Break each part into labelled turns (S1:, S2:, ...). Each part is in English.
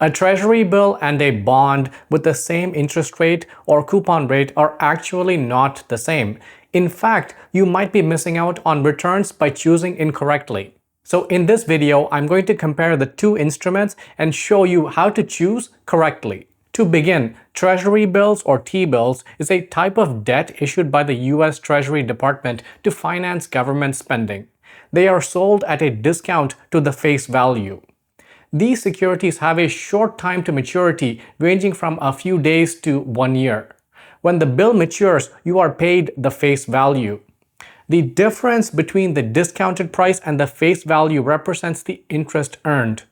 S1: A treasury bill and a bond with the same interest rate or coupon rate are actually not the same. In fact, you might be missing out on returns by choosing incorrectly. So in this video, I'm going to compare the two instruments and show you how to choose correctly. To begin, Treasury bills or T-bills is a type of debt issued by the US Treasury Department to finance government spending. They are sold at a discount to the face value. These securities have a short time to maturity ranging from a few days to 1 year. When the bill matures, you are paid the face value. The difference between the discounted price and the face value represents the interest earned.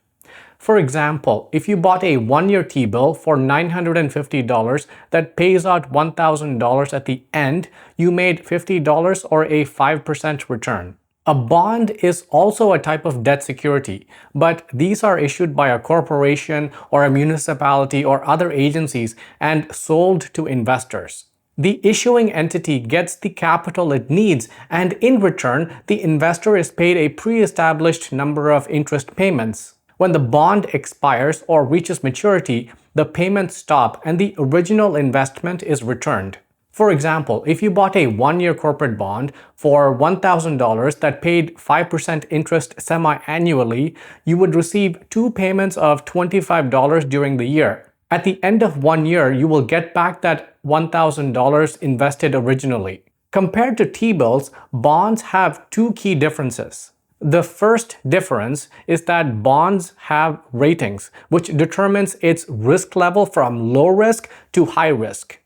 S1: For example, if you bought a 1-year T-bill for $950 that pays out $1,000 at the end, you made $50 or a 5% return. A bond is also a type of debt security, but these are issued by a corporation or a municipality or other agencies and sold to investors. The issuing entity gets the capital it needs, and in return, the investor is paid a pre-established number of interest payments. When the bond expires or reaches maturity, the payments stop and the original investment is returned. For example, if you bought a 1-year corporate bond for $1,000 that paid 5% interest semi-annually, you would receive 2 payments of $25 during the year. At the end of 1 year, you will get back that $1,000 invested originally. Compared to T-bills, bonds have 2 key differences. The first difference is that bonds have ratings, which determines its risk level from low risk to high risk.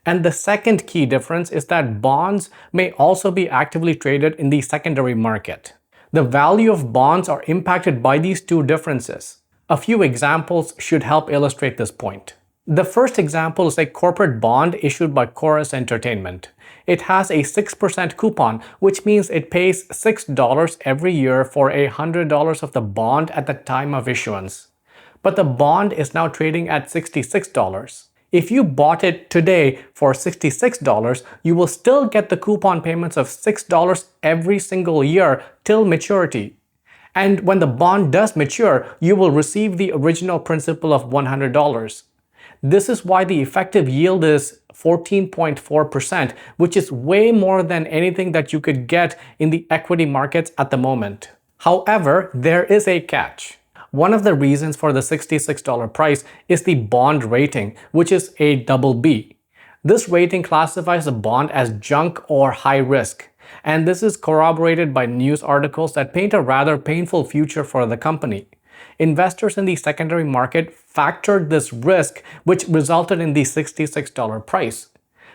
S1: And the second key difference is that bonds may also be actively traded in the secondary market. The value of bonds are impacted by these 2 differences. A few examples should help illustrate this point. The first example is a corporate bond issued by Chorus Entertainment. It has a 6% coupon, which means it pays $6 every year for $100 of the bond at the time of issuance. But the bond is now trading at $66. If you bought it today for $66, you will still get the coupon payments of $6 every single year till maturity. And when the bond does mature, you will receive the original principal of $100. This is why the effective yield is 14.4%, which is way more than anything that you could get in the equity markets at the moment. However, there is a catch. One of the reasons for the $66 price is the bond rating, which is a BB. This rating classifies a bond as junk or high risk, and this is corroborated by news articles that paint a rather painful future for the company. Investors in the secondary market factored this risk, which resulted in the $66 price.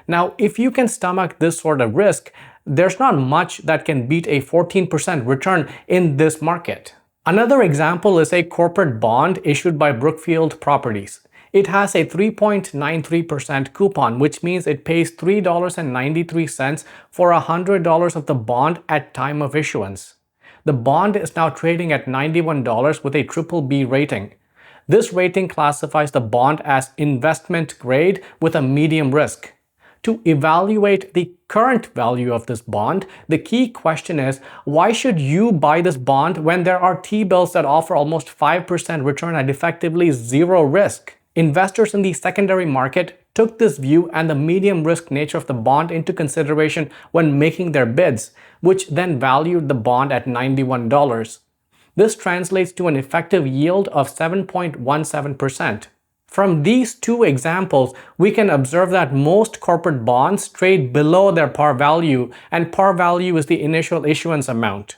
S1: Now, if you can stomach this sort of risk, there's not much that can beat a 14% return in this market. Another example is a corporate bond issued by Brookfield Properties. It has a 3.93% coupon, which means it pays $3.93 for $100 of the bond at time of issuance. The bond is now trading at $91 with a BBB rating. This rating classifies the bond as investment grade with a medium risk. To evaluate the current value of this bond, the key question is, why should you buy this bond when there are T-bills that offer almost 5% return at effectively zero risk? Investors in the secondary market took this view and the medium risk nature of the bond into consideration when making their bids, which then valued the bond at $91. This translates to an effective yield of 7.17%. From these 2 examples, we can observe that most corporate bonds trade below their par value, and par value is the initial issuance amount.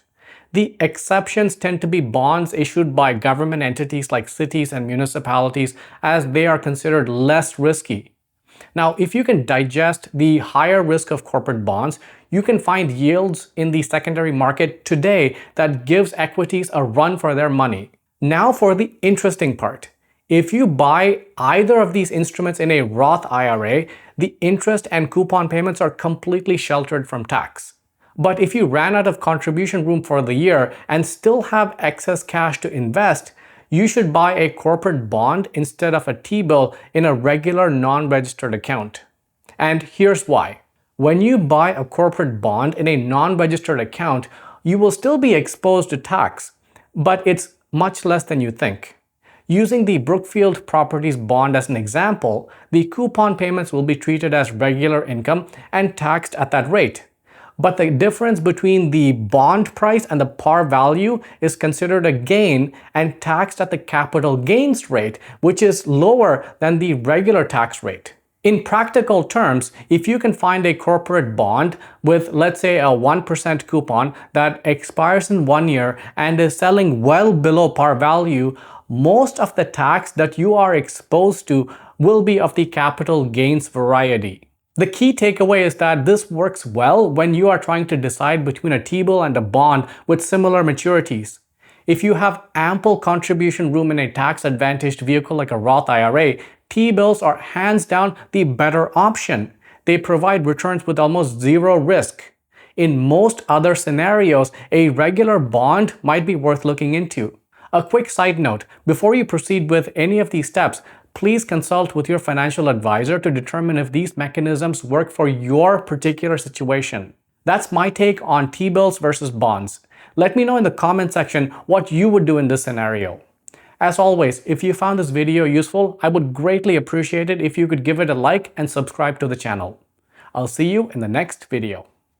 S1: The exceptions tend to be bonds issued by government entities like cities and municipalities, as they are considered less risky. Now, if you can digest the higher risk of corporate bonds, you can find yields in the secondary market today that gives equities a run for their money. Now for the interesting part. If you buy either of these instruments in a Roth IRA, the interest and coupon payments are completely sheltered from tax. But if you ran out of contribution room for the year and still have excess cash to invest, you should buy a corporate bond instead of a T-bill in a regular non-registered account. And here's why. When you buy a corporate bond in a non-registered account, you will still be exposed to tax, but it's much less than you think. Using the Brookfield Properties bond as an example, the coupon payments will be treated as regular income and taxed at that rate. But the difference between the bond price and the par value is considered a gain and taxed at the capital gains rate, which is lower than the regular tax rate. In practical terms, if you can find a corporate bond with, let's say, a 1% coupon that expires in 1 year and is selling well below par value, most of the tax that you are exposed to will be of the capital gains variety. The key takeaway is that this works well when you are trying to decide between a T-bill and a bond with similar maturities. If you have ample contribution room in a tax-advantaged vehicle like a Roth IRA, T-bills are hands down the better option. They provide returns with almost zero risk. In most other scenarios, a regular bond might be worth looking into. A quick side note, before you proceed with any of these steps, please consult with your financial advisor to determine if these mechanisms work for your particular situation. That's my take on T-bills versus bonds. Let me know in the comment section what you would do in this scenario. As always, if you found this video useful, I would greatly appreciate it if you could give it a like and subscribe to the channel. I'll see you in the next video.